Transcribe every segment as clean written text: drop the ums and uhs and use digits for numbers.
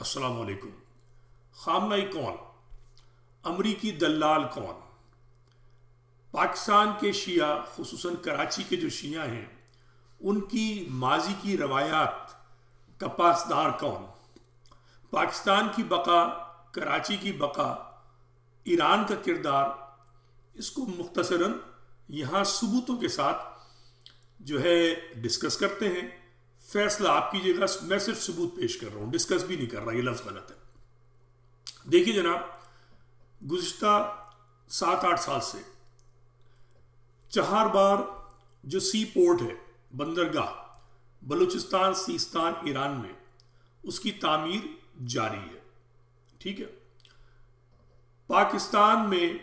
السلام علیکم۔ خامنہ کون؟ امریکی دلال کون؟ پاکستان کے شیعہ خصوصاً کراچی کے جو شیعہ ہیں ان کی ماضی کی روایات کا پاسدار کون؟ پاکستان کی بقا، کراچی کی بقا، ایران کا کردار، اس کو مختصراً یہاں ثبوتوں کے ساتھ جو ہے ڈسکس کرتے ہیں۔ فیصلہ آپ کیجیے گا، میں صرف ثبوت پیش کر رہا ہوں، ڈسکس بھی نہیں کر رہا، یہ لفظ غلط ہے۔ دیکھیے جناب، گزشتہ 7-8 سال سے چہاربار جو سی پورٹ ہے، بندرگاہ بلوچستان سیستان ایران میں، اس کی تعمیر جاری ہے، ٹھیک ہے۔ پاکستان میں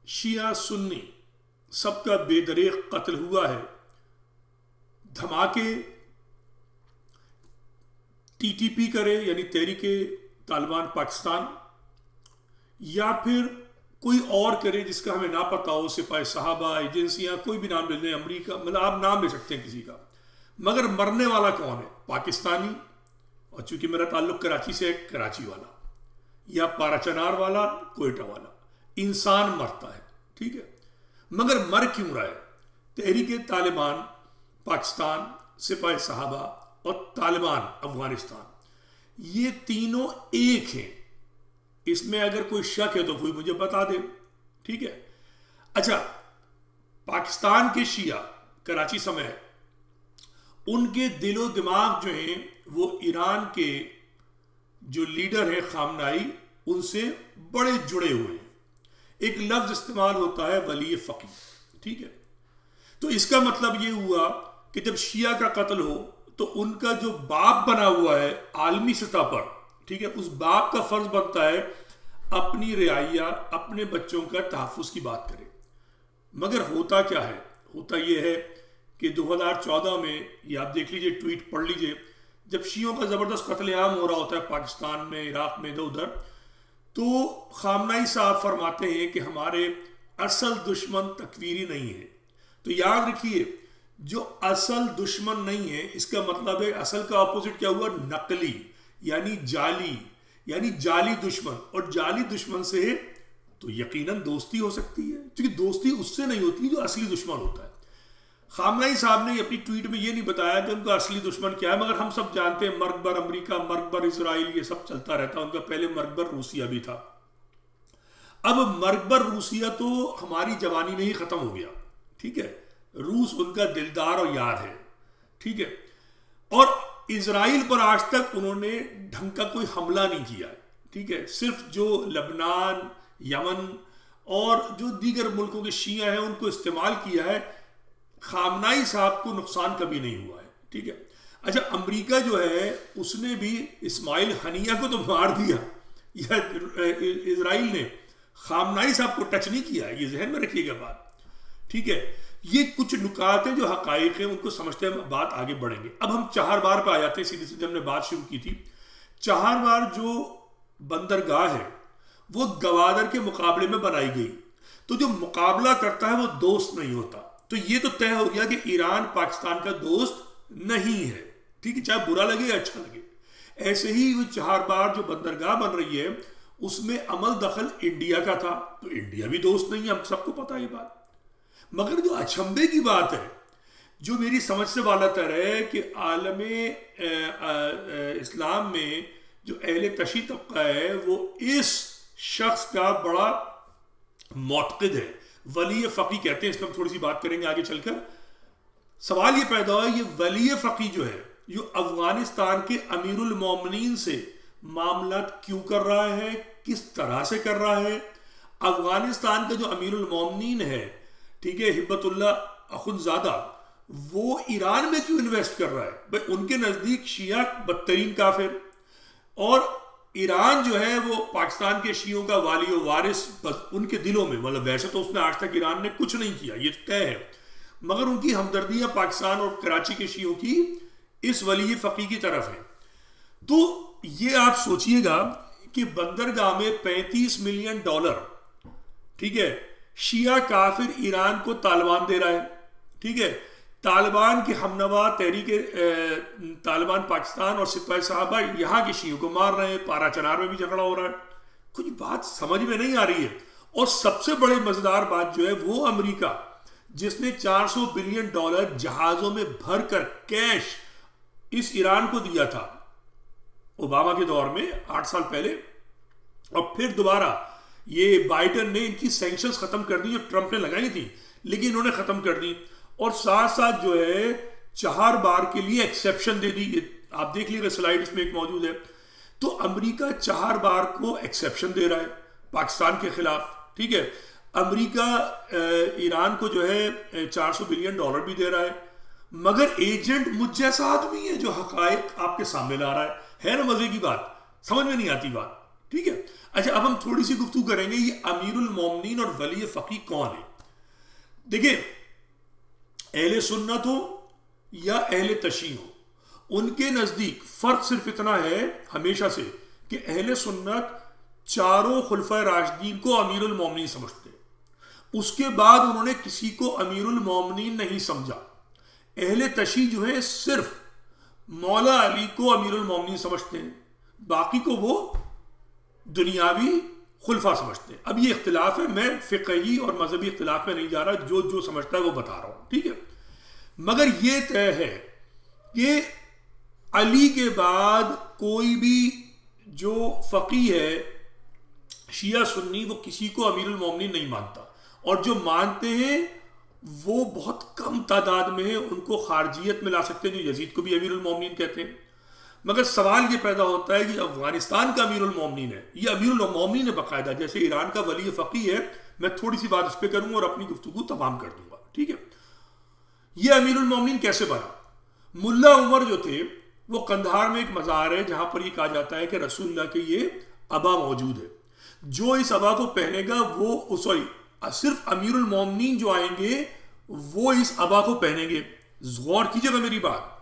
شیعہ سنی سب کا بے دریغ قتل ہوا ہے۔ دھماکے ٹی ٹی پی کرے یعنی تحریک طالبان پاکستان، یا پھر کوئی اور کرے جس کا ہمیں نہ پتہ ہو، سپاہی صحابہ، ایجنسیاں، کوئی بھی نام لے لیں، امریکہ، مطلب آپ نام لے سکتے ہیں کسی کا، مگر مرنے والا کون ہے؟ پاکستانی، اور چونکہ میرا تعلق کراچی سے ہے، کراچی والا، یا پارا چنار والا، کوئٹہ والا، انسان مرتا ہے، ٹھیک ہے۔ مگر مر کیوں رہا ہے؟ تحریک طالبان پاکستان، سپاہی صحابہ اور طالبان افغانستان، یہ تینوں ایک ہیں۔ اس میں اگر کوئی شک ہے تو کوئی مجھے بتا دے، ٹھیک ہے۔ اچھا، پاکستان کے شیعہ کراچی سمیت ان کے دل و دماغ جو ہیں وہ ایران کے جو لیڈر ہیں خامنائی، ان سے بڑے جڑے ہوئے ہیں۔ ایک لفظ استعمال ہوتا ہے ولی فقی، ٹھیک ہے۔ تو اس کا مطلب یہ ہوا کہ جب شیعہ کا قتل ہو تو ان کا جو باپ بنا ہوا ہے عالمی سطح پر، ٹھیک ہے، اس باپ کا فرض بنتا ہے اپنی رعایا، اپنے بچوں کا تحفظ کی بات کرے۔ مگر ہوتا کیا ہے؟ ہوتا یہ ہے کہ 2014 میں، یہ آپ دیکھ لیجئے، ٹویٹ پڑھ لیجئے، جب شیعوں کا زبردست قتل عام ہو رہا ہوتا ہے پاکستان میں، عراق میں، ادھر ادھر، تو خامنائی صاحب فرماتے ہیں کہ ہمارے اصل دشمن تکفیری نہیں ہے۔ تو یاد رکھیے، جو اصل دشمن نہیں ہے، اس کا مطلب ہے اصل کا اپوزٹ کیا ہوا؟ نقلی، یعنی جعلی، یعنی جعلی دشمن۔ اور جعلی دشمن سے تو یقیناً دوستی ہو سکتی ہے، کیونکہ دوستی اس سے نہیں ہوتی جو اصلی دشمن ہوتا ہے۔ خامنائی صاحب نے اپنی ٹویٹ میں یہ نہیں بتایا کہ ان کا اصلی دشمن کیا ہے، مگر ہم سب جانتے ہیں مرگ بر امریکہ، مرگ بر اسرائیل، یہ سب چلتا رہتا ہے۔ ان کا پہلے مرگ بر روسیہ بھی تھا۔ اب مرگ بر روسیہ تو ہماری جوانی میں ہی ختم ہو گیا، ٹھیک ہے۔ روس ان کا دلدار اور یار ہے، ٹھیک ہے۔ اور اسرائیل پر آج تک انہوں نے ڈھنگ کا کوئی حملہ نہیں کیا ہے، ٹھیک ہے۔ صرف جو لبنان، یمن اور جو دیگر ملکوں کے شیعہ ہیں ان کو استعمال کیا ہے۔ خامنائی صاحب کو نقصان کبھی نہیں ہوا ہے، ٹھیک ہے۔ اچھا، امریکہ جو ہے اس نے بھی اسماعیل ہنیہ کو تو مار دیا، یا اسرائیل نے خامنائی صاحب کو ٹچ نہیں کیا، یہ ذہن میں رکھیے گا بات، ٹھیک ہے۔ یہ کچھ نکات ہیں جو حقائق ہیں، ان کو سمجھتے ہیں، بات آگے بڑھیں گے۔ اب ہم چہاربار پہ آ جاتے ہیں، سیدھے سیدھے ہم نے بات شروع کی تھی۔ چہاربار جو بندرگاہ ہے وہ گوادر کے مقابلے میں بنائی گئی، تو جو مقابلہ کرتا ہے وہ دوست نہیں ہوتا۔ تو یہ تو طے ہو گیا کہ ایران پاکستان کا دوست نہیں ہے، ٹھیک ہے، چاہے برا لگے یا اچھا لگے۔ ایسے ہی وہ چہاربار جو بندرگاہ بن رہی ہے اس میں عمل دخل انڈیا کا تھا، تو انڈیا بھی دوست نہیں ہے، ہم سب کو پتا یہ بات۔ مگر جو اچھمبے کی بات ہے، جو میری سمجھ سے بالا تر ہے، کہ عالم اسلام میں جو اہل تشیع طبقہ ہے وہ اس شخص کا بڑا معتقد ہے، ولی فقی کہتے ہیں۔ اس پر ہم تھوڑی سی بات کریں گے آگے چل کر۔ سوال یہ پیدا ہوا، یہ ولی فقی جو ہے، جو افغانستان کے امیر المومنین سے معاملات کیوں کر رہا ہے، کس طرح سے کر رہا ہے؟ افغانستان کا جو امیر المومنین ہے، ٹھیک ہے، ہبت اللہ اخندزادہ، وہ ایران میں کیوں انویسٹ کر رہا ہے؟ بھائی ان کے نزدیک شیعہ بدترین کافر، اور ایران جو ہے وہ پاکستان کے شیعوں کا والی و وارث، بس ان کے دلوں میں، مطلب ویسے تو اس نے آج تک ایران نے کچھ نہیں کیا، یہ طے ہے، مگر ان کی ہمدردیاں پاکستان اور کراچی کے شیعوں کی اس ولی فقی کی طرف ہیں۔ تو یہ آپ سوچئے گا کہ بندرگاہ میں $35 ملین، ٹھیک ہے، شیعہ کافر ایران کو طالبان دے رہا ہے، ٹھیک ہے۔ طالبان کے ہمنوا تحریک طالبان پاکستان اور سپاہی صحابہ یہاں کے شیعوں کو مار رہے ہیں، پارا چنار میں بھی جھگڑا ہو رہا ہے، کچھ بات سمجھ میں نہیں آ رہی ہے۔ اور سب سے بڑی مزیدار بات جو ہے وہ امریکہ جس نے $400 بلین جہازوں میں بھر کر کیش اس ایران کو دیا تھا اوباما کے دور میں 8 سال پہلے، اور پھر دوبارہ یہ بائیڈن نے ان کی سینکشنز ختم کر دی جو ٹرمپ نے لگائی تھی، لیکن انہوں نے ختم کر دی، اور ساتھ ساتھ جو ہے 4 بار کے لیے ایکسیپشن دے دی۔ یہ آپ دیکھ لیجیے سلائڈ اس میں ایک موجود ہے۔ تو امریکہ 4 بار کو ایکسیپشن دے رہا ہے پاکستان کے خلاف، ٹھیک ہے۔ امریکہ ایران کو جو ہے $400 بلین بھی دے رہا ہے، مگر ایجنٹ مجھ جیسا آدمی ہے جو حقائق آپ کے سامنے لا رہا ہے نا مزے کی بات، سمجھ میں نہیں آتی بات، ٹھیک ہے۔ اچھا، اب ہم تھوڑی سی گفتگو کریں گے یہ امیر المومنین اور ولی فقیہ کون ہے۔ دیکھیں، اہل سنت ہو یا اہل تشیع ہو، ان کے نزدیک فرق صرف اتنا ہے ہمیشہ سے کہ اہل سنت چاروں خلفۂ راشدین کو امیر المومنین سمجھتے ہیں، اس کے بعد انہوں نے کسی کو امیر المومنین نہیں سمجھا۔ اہل تشیع جو ہے صرف مولا علی کو امیر المومنین سمجھتے ہیں، باقی کو وہ دنیاوی خلفاء سمجھتے ہیں۔ اب یہ اختلاف ہے، میں فقہی اور مذہبی اختلاف میں نہیں جا رہا، جو سمجھتا ہے وہ بتا رہا ہوں، ٹھیک ہے۔ مگر یہ طے ہے کہ علی کے بعد کوئی بھی جو فقیہ ہے شیعہ سنی وہ کسی کو امیر المومنین نہیں مانتا، اور جو مانتے ہیں وہ بہت کم تعداد میں ہیں، ان کو خارجیت میں لا سکتے ہیں جو یزید کو بھی امیر المومنین کہتے ہیں۔ مگر سوال یہ پیدا ہوتا ہے کہ افغانستان کا امیر المومنین ہے، یہ امیر المومنین ہے باقاعدہ، جیسے ایران کا ولی فقیہ ہے۔ میں تھوڑی سی بات اس پہ کروں گا اور اپنی گفتگو تمام کر دوں گا، ٹھیک ہے۔ یہ امیر المومنین کیسے بنا؟ ملا عمر جو تھے وہ قندھار میں ایک مزار ہے جہاں پر یہ کہا جاتا ہے کہ رسول اللہ کے یہ عبا موجود ہے، جو اس عبا کو پہنے گا وہ صرف امیر المومنین جو آئیں گے وہ اس عبا کو پہنیں گے۔ غور کیجئے گا میری بات،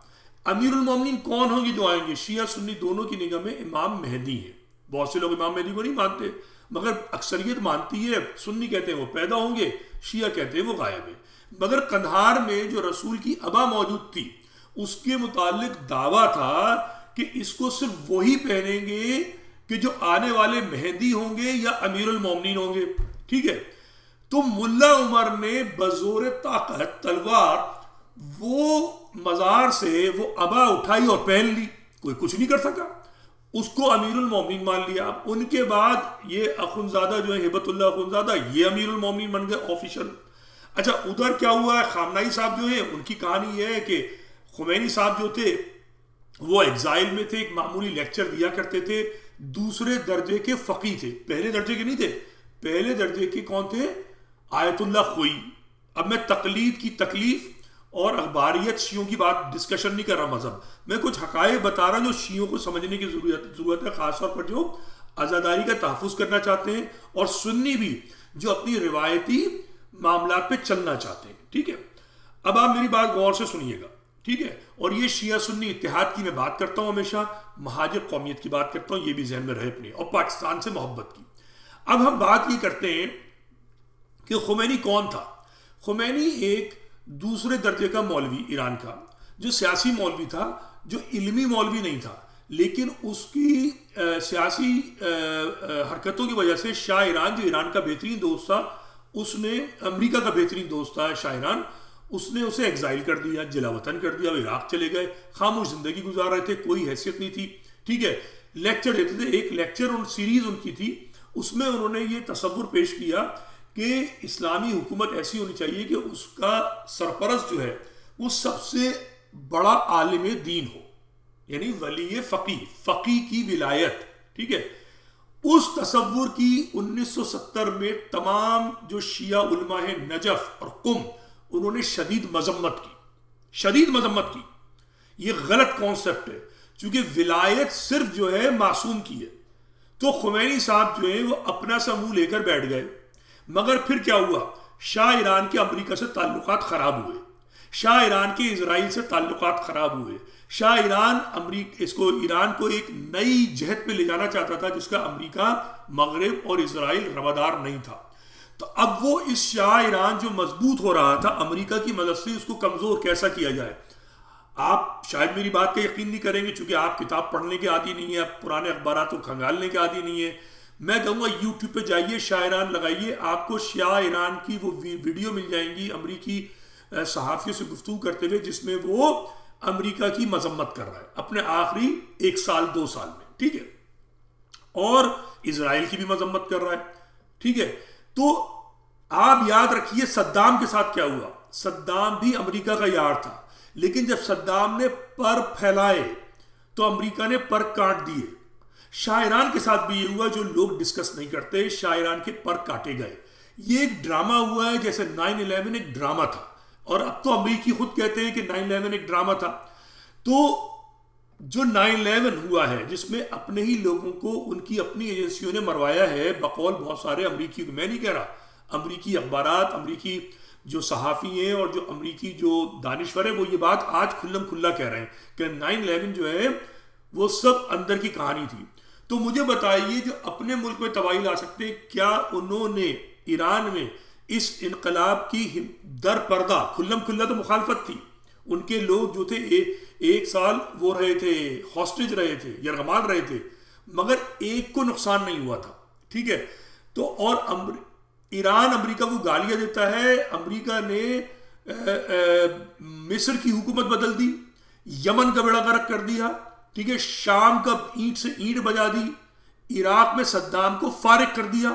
امیر المومنین کون ہوں گے جو آئیں گے؟ شیعہ سنی دونوں کی نگاہ میں امام مہدی ہے۔ بہت سے لوگ امام مہدی کو نہیں مانتے، مگر اکثریت مانتی ہے۔ سنی کہتے ہیں وہ پیدا ہوں گے، شیعہ کہتے ہیں وہ غائب ہے۔ مگر قندھار میں جو رسول کی عبا موجود تھی اس کے متعلق دعویٰ تھا کہ اس کو صرف وہی پہنیں گے کہ جو آنے والے مہدی ہوں گے یا امیر المومنین ہوں گے، ٹھیک ہے۔ تو ملا عمر نے بزور طاقت تلوار وہ مزار سے وہ عبا اٹھائی اور پہن لی، کوئی کچھ نہیں کر سکا، اس کو امیر المومنین مان لیا۔ ان کے بعد یہ اخنزادہ جو ہے ہبت اللہ اخنزادہ، یہ امیر المومنین بن گئے آفیشل۔ اچھا، ادھر کیا ہوا ہے؟ خامنائی صاحب جو ہیں ان کی کہانی یہ ہے کہ خمینی صاحب جو تھے وہ ایگزائل میں تھے، ایک معمولی لیکچر دیا کرتے تھے، دوسرے درجے کے فقیہ تھے، پہلے درجے کے نہیں تھے، پہلے درجے کے کون تھے؟ آیت اللہ خوئی۔ اب میں تقلید کی تکلیف اور اخباریت شیعوں کی بات ڈسکشن نہیں کر رہا مذہب، میں کچھ حقائق بتا رہا ہوں جو شیعوں کو سمجھنے کی ضرورت ہے، خاص طور پر جو عزاداری کا تحفظ کرنا چاہتے ہیں اور سنی بھی جو اپنی روایتی معاملات پہ چلنا چاہتے ہیں، ٹھیک ہے۔ اب آپ میری بات غور سے سنیے گا، ٹھیک ہے۔ اور یہ شیعہ سنی اتحاد کی میں بات کرتا ہوں، ہمیشہ مہاجر قومیت کی بات کرتا ہوں، یہ بھی ذہن میں رہے اپنے، اور پاکستان سے محبت کی۔ اب ہم بات یہ کرتے ہیں کہ خمینی کون تھا۔ خمینی ایک دوسرے درجے کا مولوی ایران کا، جو سیاسی مولوی تھا، جو علمی مولوی نہیں تھا، لیکن اس کی سیاسی حرکتوں کی وجہ سے شاہ ایران جو ایران کا بہترین دوست تھا، اس نے امریکہ کا بہترین دوست تھا شاہ ایران، اس نے اسے ایگزائل کر دیا، جلا وطن کر دیا، وہ عراق چلے گئے، خاموش زندگی گزار رہے تھے، کوئی حیثیت نہیں تھی، ٹھیک ہے۔ لیکچر دیتے تھے، ایک لیکچر اور سیریز ان کی تھی، اس میں انہوں نے یہ تصور پیش کیا کہ اسلامی حکومت ایسی ہونی چاہیے کہ اس کا سرپرست جو ہے وہ سب سے بڑا عالم دین ہو، یعنی ولی فقیہ کی ولایت، ٹھیک ہے۔ اس تصور کی 1970 میں تمام جو شیعہ علماء ہیں نجف اور قم، انہوں نے شدید مذمت کی۔ یہ غلط کانسیپٹ ہے، چونکہ ولایت صرف جو ہے معصوم کی ہے۔ تو خمینی صاحب جو ہے وہ اپنا سا منہ لے کر بیٹھ گئے، مگر پھر کیا ہوا؟ شاہ ایران کے امریکہ سے تعلقات خراب ہوئے، شاہ ایران کے اسرائیل سے تعلقات خراب ہوئے، شاہ ایران ایران کو ایک نئی جہت پہ لے جانا چاہتا تھا جس کا امریکہ، مغرب اور اسرائیل روادار نہیں تھا۔ تو اب وہ اس شاہ ایران جو مضبوط ہو رہا تھا امریکہ کی مدد سے، اس کو کمزور کیسا کیا جائے. آپ شاید میری بات کا یقین نہیں کریں گے چونکہ آپ کتاب پڑھنے کے عادی نہیں ہیں، آپ پرانے اخبارات کو کھنگالنے کے عادی نہیں ہیں. میں کہوں گا یوٹیوب پہ جائیے، شاہ ایران لگائیے، آپ کو شاہ ایران کی وہ ویڈیو مل جائیں گی امریکی صحافیوں سے گفتگو کرتے ہوئے، جس میں وہ امریکہ کی مذمت کر رہا ہے اپنے آخری 1 سال 2 سال میں. ٹھیک ہے، اور اسرائیل کی بھی مذمت کر رہا ہے. ٹھیک ہے، تو آپ یاد رکھیے صدام کے ساتھ کیا ہوا. صدام بھی امریکہ کا یار تھا، لیکن جب صدام نے پر پھیلائے تو امریکہ نے پر کاٹ دیے. شاہ ایران کے ساتھ بھی یہ ہوا جو لوگ ڈسکس نہیں کرتے، شاہ ایران کے پر کاٹے گئے. یہ ایک ڈرامہ ہوا ہے، جیسے 9/11 ایک ڈرامہ تھا، اور اب تو امریکی خود کہتے ہیں کہ 9/11 ایک ڈرامہ تھا. تو جو 9/11 ہوا ہے جس میں اپنے ہی لوگوں کو ان کی اپنی ایجنسیوں نے مروایا ہے، بقول بہت سارے امریکی، میں نہیں کہہ رہا، امریکی اخبارات، امریکی جو صحافی ہیں اور جو امریکی جو دانشور ہیں، وہ یہ بات آج کھلم کھلا کہہ رہے ہیں کہ 9/11 جو ہے وہ سب اندر کی کہانی تھی. تو مجھے بتائیے جو اپنے ملک میں تباہی لا سکتے، کیا انہوں نے ایران میں اس انقلاب کی در پردہ کھلم کھلا تو مخالفت تھی. ان کے لوگ جو تھے 1 سال وہ رہے تھے، ہاسٹیج رہے تھے، یرغمال رہے تھے، مگر ایک کو نقصان نہیں ہوا تھا. ٹھیک ہے، تو اور ایران امریکہ کو گالیاں دیتا ہے. امریکہ نے مصر کی حکومت بدل دی، یمن کا بیڑا غرق کر دیا. ٹھیک ہے، شام کا اینٹ سے اینٹ بجا دی، عراق میں صدام کو فارغ کر دیا،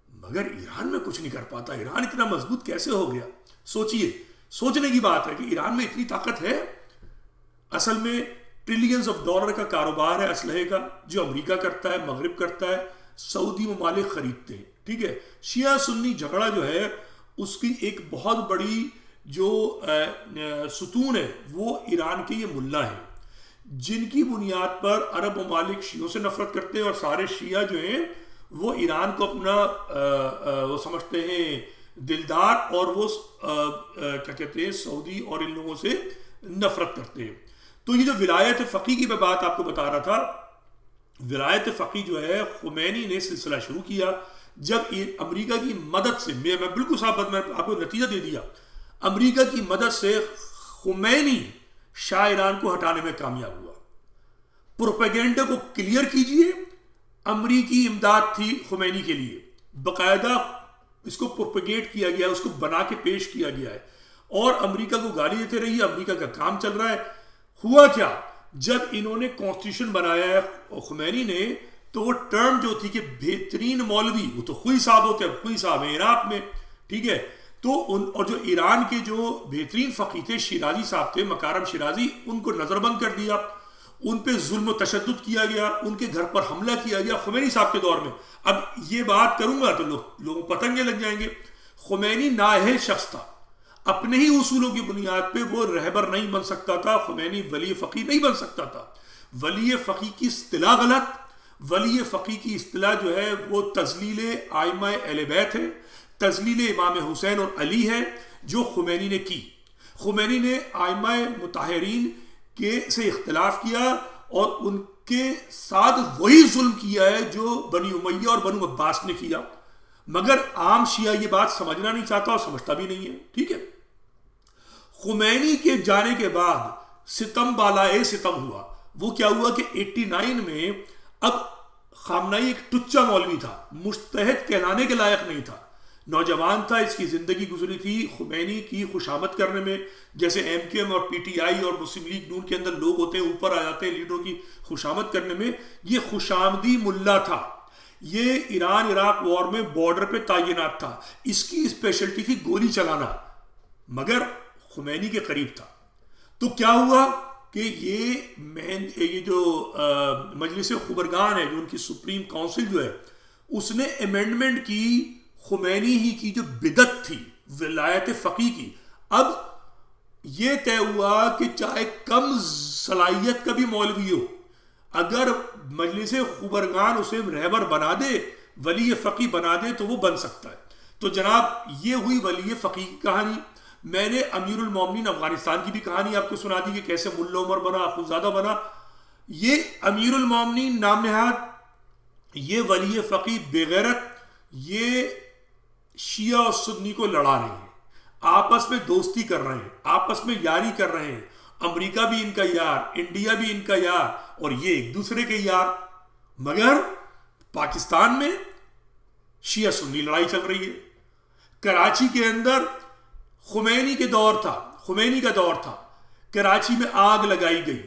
مگر ایران میں کچھ نہیں کر پاتا. ایران اتنا مضبوط کیسے ہو گیا؟ سوچئے، سوچنے کی بات ہے کہ ایران میں اتنی طاقت ہے. اصل میں ٹریلینز آف ڈالر کا کاروبار ہے اسلحے کا، جو امریکہ کرتا ہے، مغرب کرتا ہے، سعودی ممالک خریدتے ہیں. ٹھیک ہے، شیعہ سنی جھگڑا جو ہے اس کی ایک بہت بڑی جو ستون ہے وہ ایران کے یہ ملا ہیں، جن کی بنیاد پر عرب ممالک شیعوں سے نفرت کرتے ہیں، اور سارے شیعہ جو ہیں وہ ایران کو اپنا وہ سمجھتے ہیں دلدار، اور وہ کیا کہتے ہیں سعودی اور ان لوگوں سے نفرت کرتے ہیں. تو یہ جو ولایت فقیہ کی میں بات آپ کو بتا رہا تھا، ولایت فقیہ جو ہے خمینی نے سلسلہ شروع کیا جب امریکہ کی مدد سے، میں بالکل صاحب میں آپ کو نتیجہ دے دیا، امریکہ کی مدد سے خمینی شاہ ایران کو ہٹانے میں کامیاب ہوا. پروپیگنڈا کو کلیئر کیجئے، امریکی امداد تھی خمینی کے لیے، باقاعدہ اس کو پروپیگیٹ کیا گیا، اس کو بنا کے پیش کیا گیا ہے، اور امریکہ کو گالی دیتے رہی. امریکہ کا کام چل رہا ہے. ہوا کیا، جب انہوں نے کانسٹیٹیوشن بنایا ہے خمینی نے، تو وہ ٹرم جو تھی کہ بہترین مولوی، وہ تو خوئی صاحب ہوتے ہیں، خوئی صاحب ہیں عراق میں. ٹھیک ہے، تو اور جو ایران کے جو بہترین فقیہ تھے، شیرازی صاحب تھے، مکارم شیرازی، ان کو نظر بند کر دیا، ان پہ ظلم و تشدد کیا گیا، ان کے گھر پر حملہ کیا گیا خمینی صاحب کے دور میں. اب یہ بات کروں گا تو لوگوں پتنگے لگ جائیں گے. خمینی نااہل شخص تھا، اپنے ہی اصولوں کی بنیاد پہ وہ رہبر نہیں بن سکتا تھا. خمینی ولی فقیہ نہیں بن سکتا تھا. ولی فقیہ کی اصطلاح غلط. ولی فقیہ کی اصطلاح جو ہے وہ تذلیل ائمہ اہل بیت ہے، تذلیل امام حسین اور علی ہے، جو خمینی نے کی. خمینی نے ائمہ مطہرین کے سے اختلاف کیا اور ان کے ساتھ وہی ظلم کیا ہے جو بنی امیہ اور بنو عباس نے کیا، مگر عام شیعہ یہ بات سمجھنا نہیں چاہتا اور سمجھتا بھی نہیں ہے. ٹھیک ہے، خمینی کے جانے کے بعد ستم بالائے ستم ہوا. وہ کیا ہوا کہ 89 میں اب خامنائی ایک ٹچا مولوی تھا، مجتہد کہلانے کے لائق نہیں تھا، نوجوان تھا، اس کی زندگی گزری تھی خمینی کی خوشامد کرنے میں، جیسے ایم کیو ایم اور پی ٹی آئی اور مسلم لیگ نون کے اندر لوگ ہوتے ہیں اوپر آ جاتے ہیں لیڈروں کی خوشامد کرنے میں. یہ خوشامدی ملا تھا. یہ ایران عراق وار میں بارڈر پہ تعینات تھا. اس کی اسپیشلٹی تھی گولی چلانا، مگر خمینی کے قریب تھا. تو کیا ہوا کہ یہ جو مجلس خبرگان ہے، جو ان کی سپریم کونسل جو ہے، اس نے امینڈمنٹ کی خمینی ہی کی جو بدعت تھی ولایت فقیہ کی. اب یہ طے ہوا کہ چاہے کم صلاحیت کا بھی مولوی ہو، اگر مجلس خبرگان اسے رہبر بنا دے، ولی فقیہ بنا دے، تو وہ بن سکتا ہے. تو جناب یہ ہوئی ولی فقیہ کی کہانی. میں نے امیر المومنین افغانستان کی بھی کہانی آپ کو سنا دی کہ کیسے ملا عمر بنا، اخوندزادہ بنا. یہ امیر المومنین نام نہاد، یہ ولی فقیہ بے غیرت، یہ شیعہ اور سنی کو لڑا رہے ہیں، آپس میں دوستی کر رہے ہیں، آپس میں یاری کر رہے ہیں، امریکہ بھی ان کا یار، انڈیا بھی ان کا یار، اور یہ ایک دوسرے کے یار. مگر پاکستان میں شیعہ سنی لڑائی چل رہی ہے. کراچی کے اندر خمینی کا دور تھا، کراچی میں آگ لگائی گئی،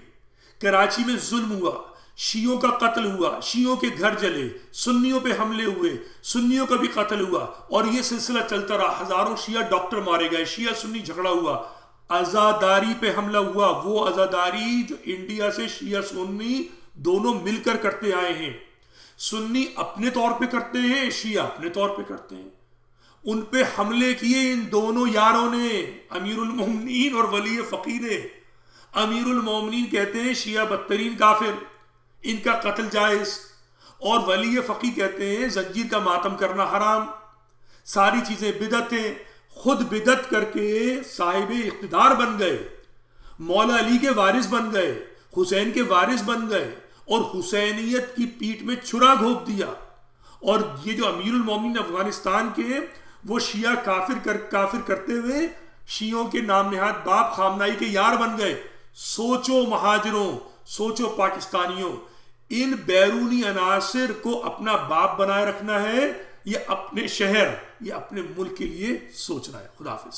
کراچی میں ظلم ہوا، شیعوں کا قتل ہوا، شیعوں کے گھر جلے، سنیوں پہ حملے ہوئے، سنیوں کا بھی قتل ہوا، اور یہ سلسلہ چلتا رہا. ہزاروں شیعہ ڈاکٹر مارے گئے، شیعہ سنی جھگڑا ہوا، عزاداری پہ حملہ ہوا، وہ عزاداری جو انڈیا سے شیعہ سنی دونوں مل کر کرتے آئے ہیں. سنی اپنے طور پہ کرتے ہیں، شیعہ اپنے طور پہ کرتے ہیں. ان پہ حملے کیے ان دونوں یاروں نے، امیر المومنین اور ولی فقی نے. امیر المومنین کہتے ہیں شیعہ بدترین کافر، ان کا قتل جائز، اور ولی فقی کہتے ہیں زنجیر کا ماتم کرنا حرام، ساری چیزیں بدعت ہیں. خود بدعت کر کے صاحب اقتدار بن گئے، مولا علی کے وارث بن گئے، حسین کے وارث بن گئے، اور حسینیت کی پیٹھ میں چھرا گھونپ دیا. اور یہ جو امیر المومنین افغانستان کے، وہ شیعہ کافر کرتے ہوئے شیعوں کے نام نہاد باپ خامنائی کے یار بن گئے. سوچو مہاجروں، سوچو پاکستانیوں، ان بیرونی عناصر کو اپنا باپ بنائے رکھنا ہے یا اپنے شہر یا اپنے ملک کے لیے سوچنا ہے. خدا حافظ.